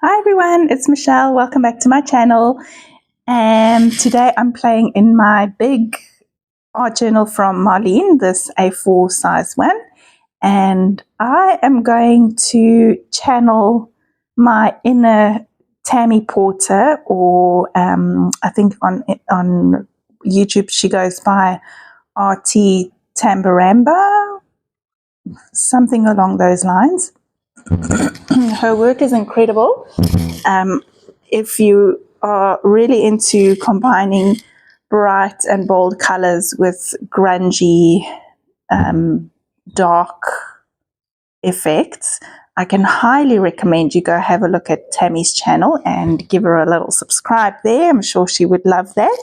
Hi everyone, it's Michelle. Welcome back to my channel. And today I'm playing in my big art journal from Marlene, this A4 size one. And I am going to channel my inner Tammy Porter, or I think on YouTube she goes by RT Tambaramba, something along those lines. Her work is incredible. If you are really into combining bright and bold colors with grungy, dark effects, I can highly recommend you go have a look at Tammy's channel and give her a little subscribe there. I'm sure she would love that.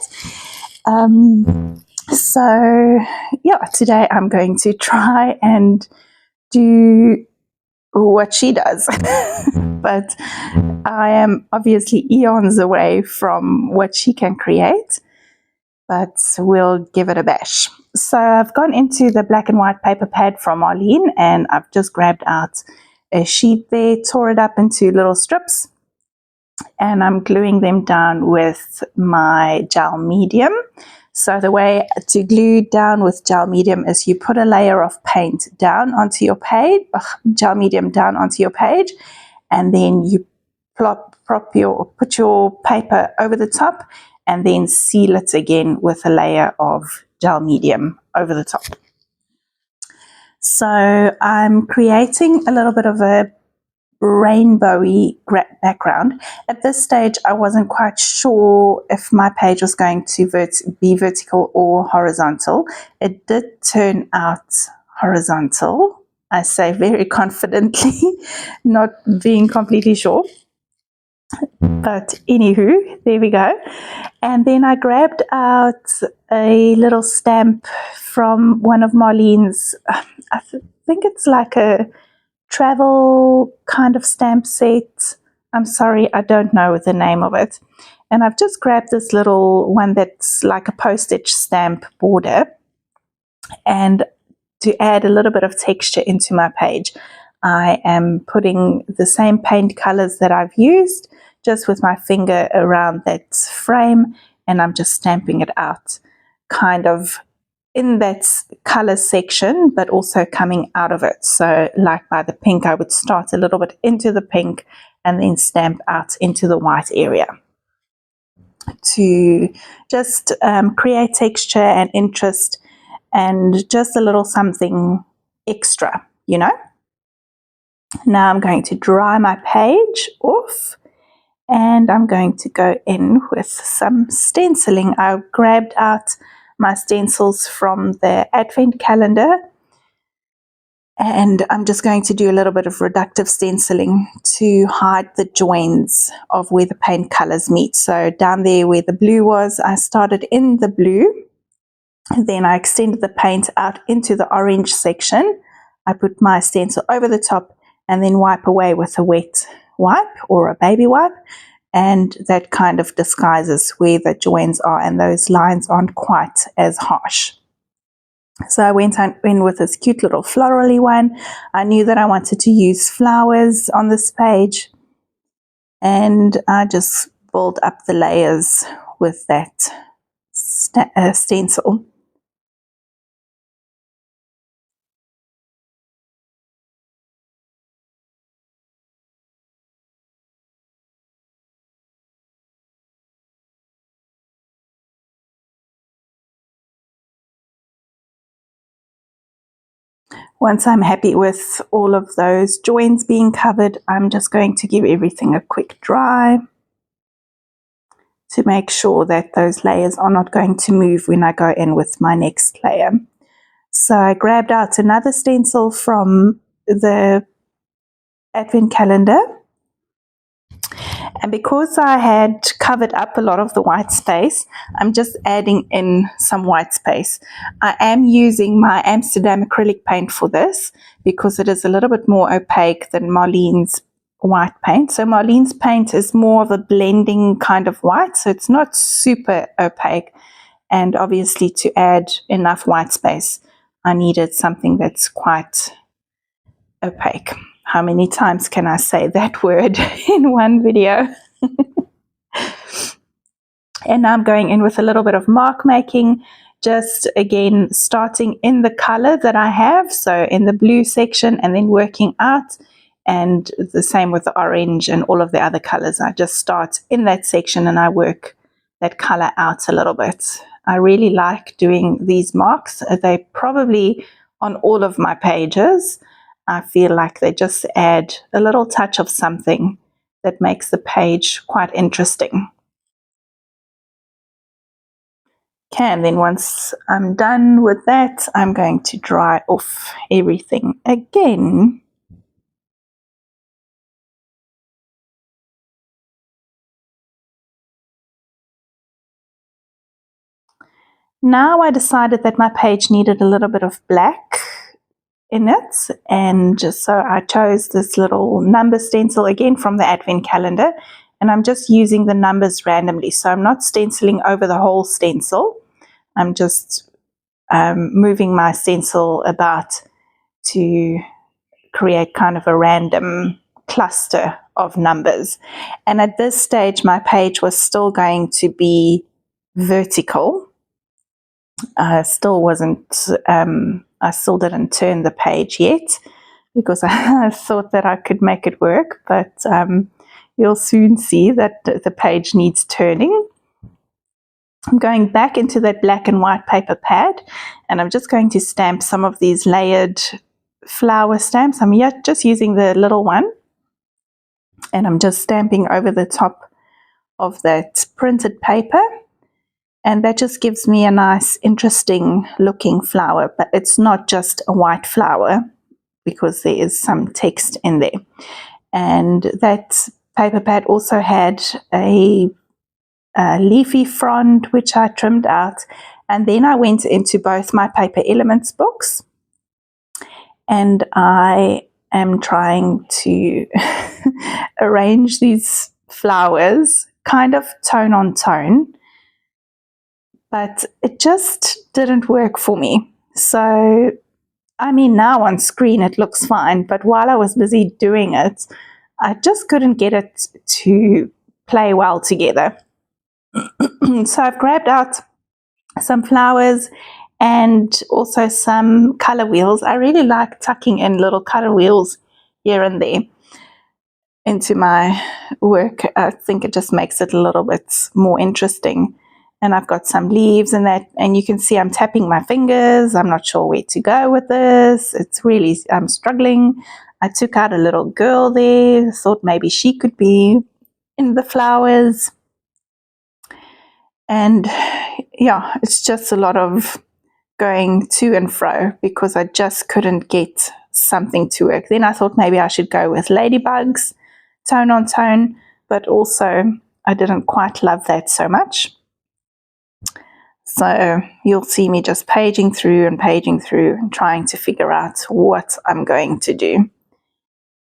So yeah, today I'm going to try and do what she does. But I am obviously eons away from what she can create, but we'll give it a bash. So I've gone into the black and white paper pad from Marlene, and I've just grabbed out a sheet there, tore it up into little strips, and I'm gluing them down with my gel medium. So the way to glue down with gel medium is you put a layer of paint down onto your page, gel medium down onto your page, and then you put your paper over the top and then seal it again with a layer of gel medium over the top. So I'm creating a little bit of a rainbowy background. At this stage, I wasn't quite sure if my page was going to be vertical or horizontal. It did turn out horizontal. I say very confidently, not being completely sure. But anywho, there we go. And then I grabbed out a little stamp from one of Marlene's, I think it's like a travel kind of stamp set. I'm sorry, I don't know the name of it. And I've just grabbed this little one that's like a postage stamp border. And to add a little bit of texture into my page, I am putting the same paint colors that I've used, just with my finger around that frame, and I'm just stamping it out kind of in that color section, but also coming out of it. So like by the pink, I would start a little bit into the pink and then stamp out into the white area to just create texture and interest and just a little something extra, you know. Now I'm going to dry my page off, and I'm going to go in with some stenciling. I grabbed out my stencils from the advent calendar, and I'm just going to do a little bit of reductive stenciling to hide the joins of where the paint colors meet. So down there where the blue was, I started in the blue, then I extended the paint out into the orange section. I put my stencil over the top and then wipe away with a wet wipe or a baby wipe, and that kind of disguises where the joins are, and those lines aren't quite as harsh. So I went in with this cute little florally one. I knew that I wanted to use flowers on this page, and I just built up the layers with that stencil. Once I'm happy with all of those joins being covered, I'm just going to give everything a quick dry to make sure that those layers are not going to move when I go in with my next layer. So I grabbed out another stencil from the advent calendar, and because I had covered up a lot of the white space, I'm just adding in some white space. I am using my Amsterdam acrylic paint for this because it is a little bit more opaque than Marlene's white paint. So Marlene's paint is more of a blending kind of white, so it's not super opaque. And obviously to add enough white space, I needed something that's quite opaque. How many times can I say that word in one video? And now I'm going in with a little bit of mark making, just again starting in the color that I have, so in the blue section, and then working out, and the same with the orange and all of the other colors. I just start in that section and I work that color out a little bit. I really like doing these marks. They probably on all of my pages. I feel like they just add a little touch of something that makes the page quite interesting. Okay, and then once I'm done with that, I'm going to dry off everything again. Now I decided that my page needed a little bit of black in it, and so I chose this little number stencil again from the advent calendar, and I'm just using the numbers randomly, so I'm not stenciling over the whole stencil. I'm just moving my stencil about to create kind of a random cluster of numbers. And at this stage my page was still going to be vertical. I still didn't turn the page yet because I thought that I could make it work, but you'll soon see that the page needs turning. I'm going back into that black and white paper pad, and I'm just going to stamp some of these layered flower stamps. I'm just using the little one, and I'm just stamping over the top of that printed paper, and that just gives me a nice interesting looking flower, but it's not just a white flower because there is some text in there. And that paper pad also had a leafy frond which I trimmed out, and then I went into both my paper elements books and I am trying to arrange these flowers kind of tone on tone, but it just didn't work for me. So I mean, now on screen it looks fine, but while I was busy doing it, I just couldn't get it to play well together. So I've grabbed out some flowers and also some color wheels. I really like tucking in little color wheels here and there into my work. I think it just makes it a little bit more interesting. And I've got some leaves in that, and you can see I'm tapping my fingers. I'm not sure where to go with this. I'm struggling. I took out a little girl there, thought maybe she could be in the flowers. And yeah, it's just a lot of going to and fro because I just couldn't get something to work. Then I thought maybe I should go with ladybugs, tone on tone, but also I didn't quite love that so much. So you'll see me just paging through and trying to figure out what I'm going to do.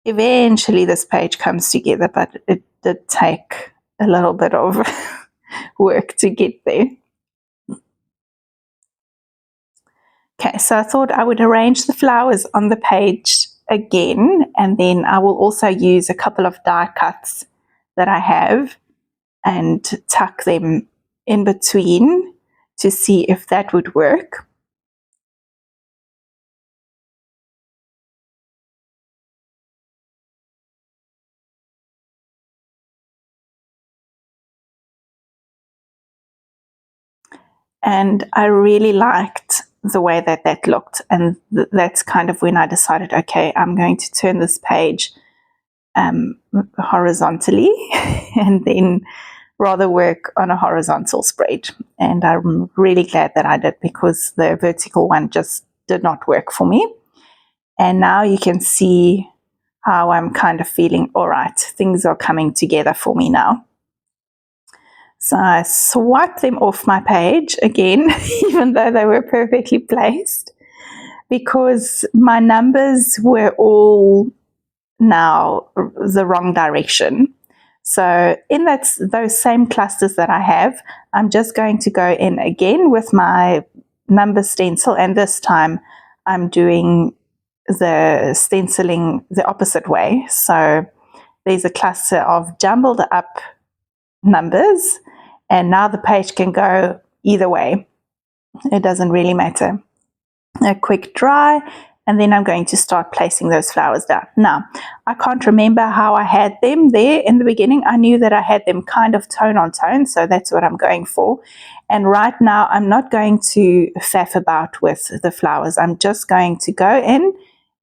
Eventually this page comes together, but it did take a little bit of work to get there. Okay, so I thought I would arrange the flowers on the page again, and then I will also use a couple of die cuts that I have and tuck them in between to see if that would work. And I really liked the way that that looked, and that's kind of when I decided, okay, I'm going to turn this page horizontally and then rather work on a horizontal spread. And I'm really glad that I did, because the vertical one just did not work for me. And now you can see how I'm kind of feeling, all right, things are coming together for me now. So I swiped them off my page again, even though they were perfectly placed, because my numbers were all now the wrong direction. So in those same clusters that I have, I'm just going to go in again with my number stencil, and this time I'm doing the stenciling the opposite way. So there's a cluster of jumbled up numbers, and now the page can go either way. It doesn't really matter. A quick dry, and then I'm going to start placing those flowers down. Now, I can't remember how I had them there in the beginning. I knew that I had them kind of tone on tone, so that's what I'm going for. And right now, I'm not going to faff about with the flowers. I'm just going to go in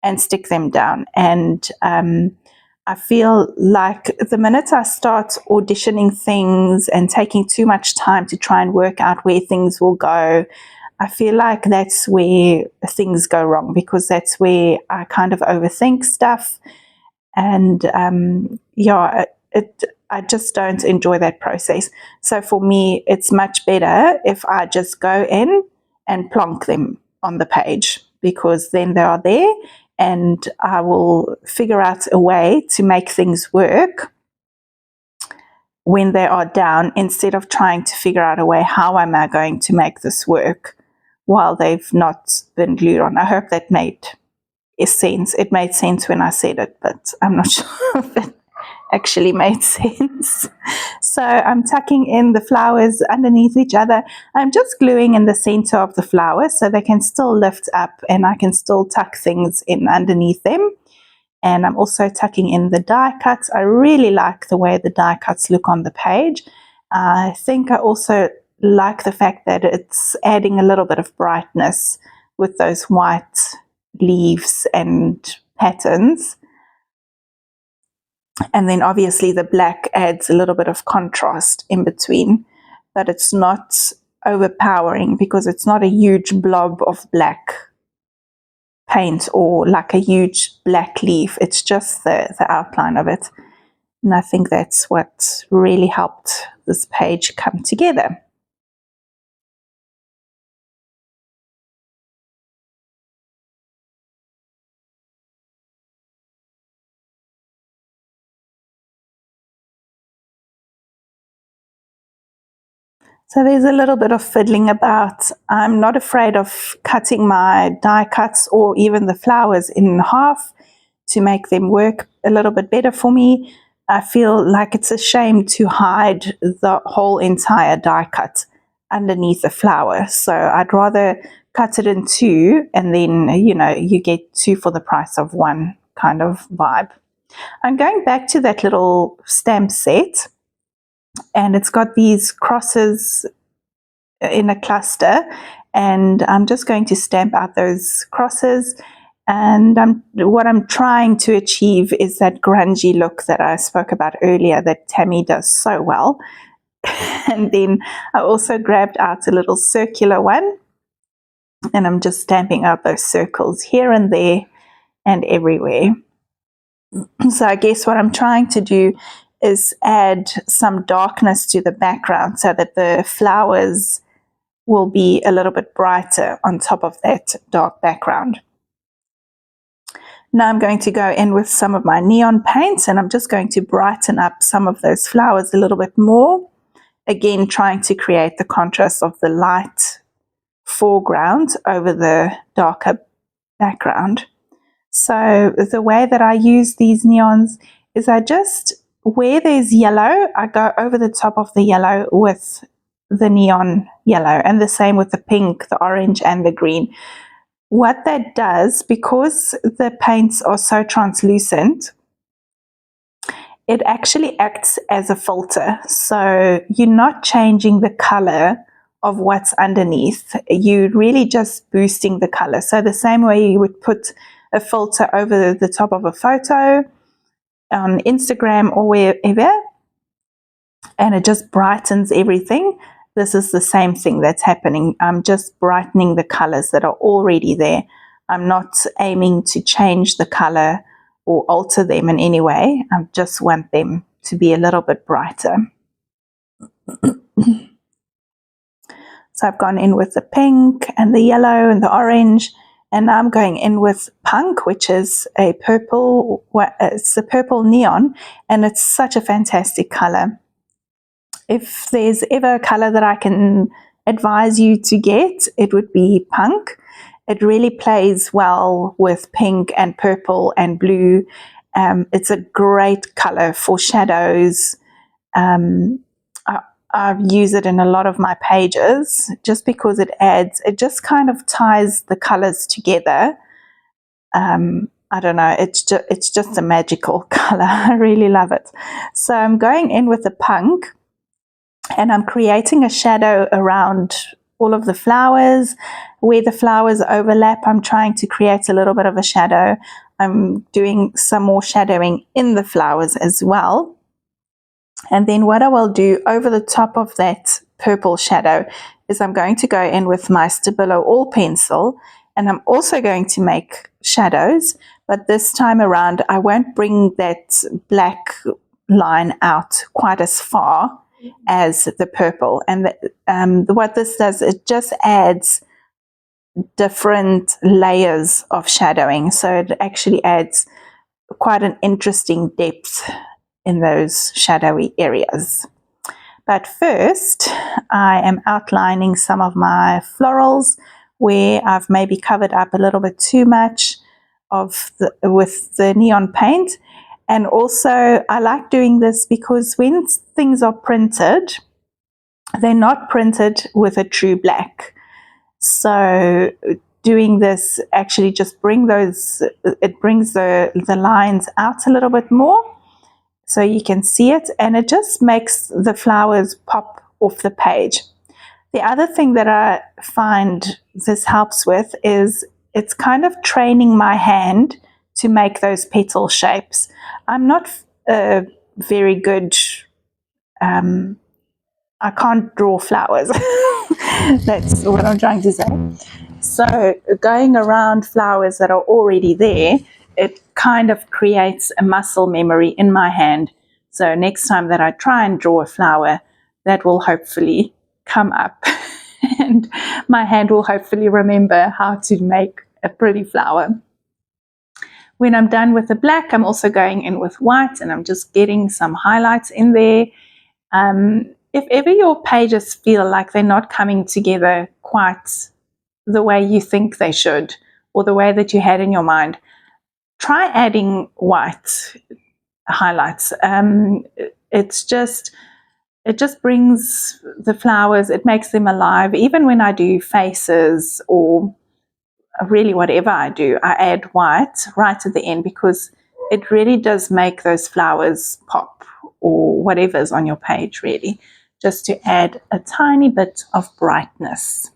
and stick them down. And I feel like the minute I start auditioning things and taking too much time to try and work out where things will go, I feel like that's where things go wrong, because that's where I kind of overthink stuff. And I just don't enjoy that process. So for me, it's much better if I just go in and plonk them on the page, because then they are there and I will figure out a way to make things work when they are down, instead of trying to figure out a way, how am I going to make this work while they've not been glued on. I hope that made sense. It made sense when I said it, but I'm not sure if it actually made sense. So I'm tucking in the flowers underneath each other. I'm just gluing in the center of the flower so they can still lift up and I can still tuck things in underneath them. And I'm also tucking in the die cuts. I really like the way the die cuts look on the page. I think I also like the fact that it's adding a little bit of brightness with those white leaves and patterns. And then obviously the black adds a little bit of contrast in between, but it's not overpowering because it's not a huge blob of black paint or like a huge black leaf. It's just the outline of it. And I think that's what really helped this page come together. So there's a little bit of fiddling about. I'm not afraid of cutting my die cuts or even the flowers in half to make them work a little bit better for me. I feel like it's a shame to hide the whole entire die cut underneath the flower. So I'd rather cut it in two and then, you get two for the price of one kind of vibe. I'm going back to that little stamp set, and it's got these crosses in a cluster, and I'm just going to stamp out those crosses. And what I'm trying to achieve is that grungy look that I spoke about earlier that Tammy does so well. And then I also grabbed out a little circular one, and I'm just stamping out those circles here and there and everywhere. So I guess what I'm trying to do is add some darkness to the background so that the flowers will be a little bit brighter on top of that dark background. Now I'm going to go in with some of my neon paints, and I'm just going to brighten up some of those flowers a little bit more. Again, trying to create the contrast of the light foreground over the darker background. So the way that I use these neons is I just, where there's yellow, I go over the top of the yellow with the neon yellow, and the same with the pink, the orange, and the green. What that does, because the paints are so translucent, it actually acts as a filter. So you're not changing the color of what's underneath. You're really just boosting the color. So the same way you would put a filter over the top of a photo on Instagram or wherever, and it just brightens everything. This is the same thing that's happening. I'm just brightening the colors that are already there. I'm not aiming to change the color or alter them in any way. I just want them to be a little bit brighter. So I've gone in with the pink and the yellow and the orange, and now I'm going in with punk, which is a purple. It's a purple neon, and it's such a fantastic color. If there's ever a color that I can advise you to get, it would be punk. It really plays well with pink and purple and blue. It's a great color for shadows. I use it in a lot of my pages just because it just kind of ties the colors together. I don't know, it's just a magical color. I really love it. So I'm going in with the punk and I'm creating a shadow around all of the flowers. Where the flowers overlap, I'm trying to create a little bit of a shadow. I'm doing some more shadowing in the flowers as well. And then what I will do over the top of that purple shadow is I'm going to go in with my Stabilo All pencil, and I'm also going to make shadows, but this time around I won't bring that black line out quite as far as the purple. And what this does, it just adds different layers of shadowing, so it actually adds quite an interesting depth in those shadowy areas. But first, I am outlining some of my florals where I've maybe covered up a little bit too much with the neon paint. And also, I like doing this because when things are printed, they're not printed with a true black. So doing this actually just it brings the lines out a little bit more, so you can see it, and it just makes the flowers pop off the page. The other thing that I find this helps with is it's kind of training my hand to make those petal shapes. I'm not very good, I can't draw flowers. That's what I'm trying to say. So going around flowers that are already there, it kind of creates a muscle memory in my hand. So next time that I try and draw a flower, that will hopefully come up and my hand will hopefully remember how to make a pretty flower. When I'm done with the black, I'm also going in with white and I'm just getting some highlights in there. If ever your pages feel like they're not coming together quite the way you think they should, or the way that you had in your mind, try adding white highlights. It just brings the flowers, it makes them alive. Even when I do faces or really whatever I do, I add white right at the end because it really does make those flowers pop, or whatever's on your page, really, just to add a tiny bit of brightness.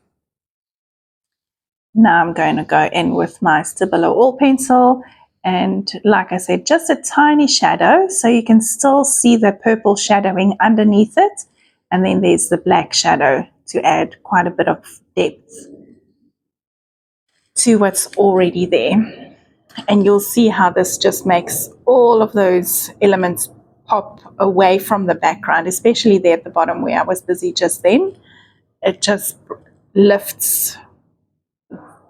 Now I'm going to go in with my Stabilo All pencil, and like I said, just a tiny shadow so you can still see the purple shadowing underneath it, and then there's the black shadow to add quite a bit of depth to what's already there. And you'll see how this just makes all of those elements pop away from the background, especially there at the bottom where I was busy just then. It just lifts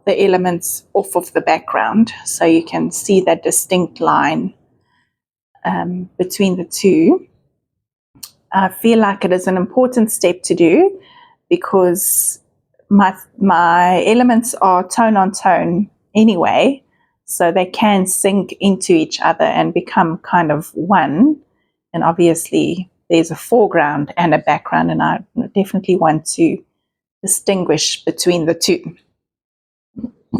the elements off of the background so you can see that distinct line between the two. I feel like it is an important step to do because my elements are tone on tone anyway, so they can sink into each other and become kind of one. And obviously there's a foreground and a background, and I definitely want to distinguish between the two.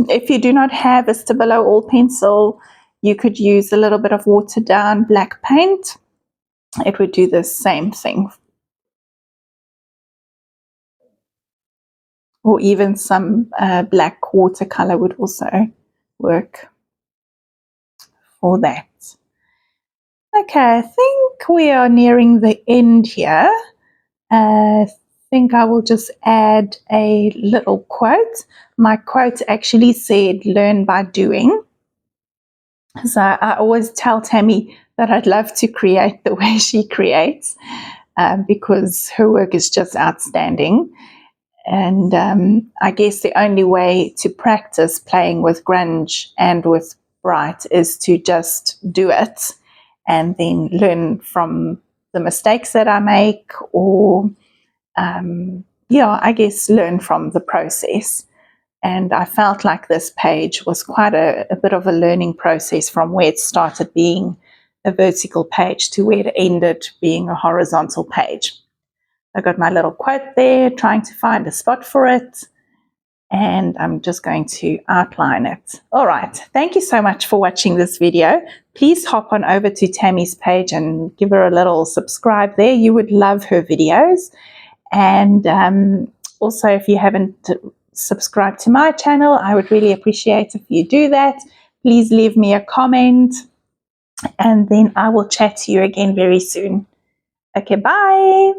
If you do not have a Stabilo All pencil, you could use a little bit of watered down black paint. It would do the same thing. Or even some black watercolor would also work for that. Okay, I think we are nearing the end here. I think I will just add a little quote. My quote actually said, "Learn by doing." So I always tell Tammy that I'd love to create the way she creates because her work is just outstanding. And I guess the only way to practice playing with grunge and with bright is to just do it and then learn from the mistakes that I make, or I guess learn from the process. And I felt like this page was quite a bit of a learning process from where it started being a vertical page to where it ended being a horizontal page. I got my little quote there, trying to find a spot for it, and I'm just going to outline it. All right, thank you so much for watching this video. Please hop on over to Tammy's page and give her a little subscribe there. You would love her videos. And also, if you haven't subscribed to my channel, I would really appreciate if you do that. Please leave me a comment, and then I will chat to you again very soon. Okay, bye.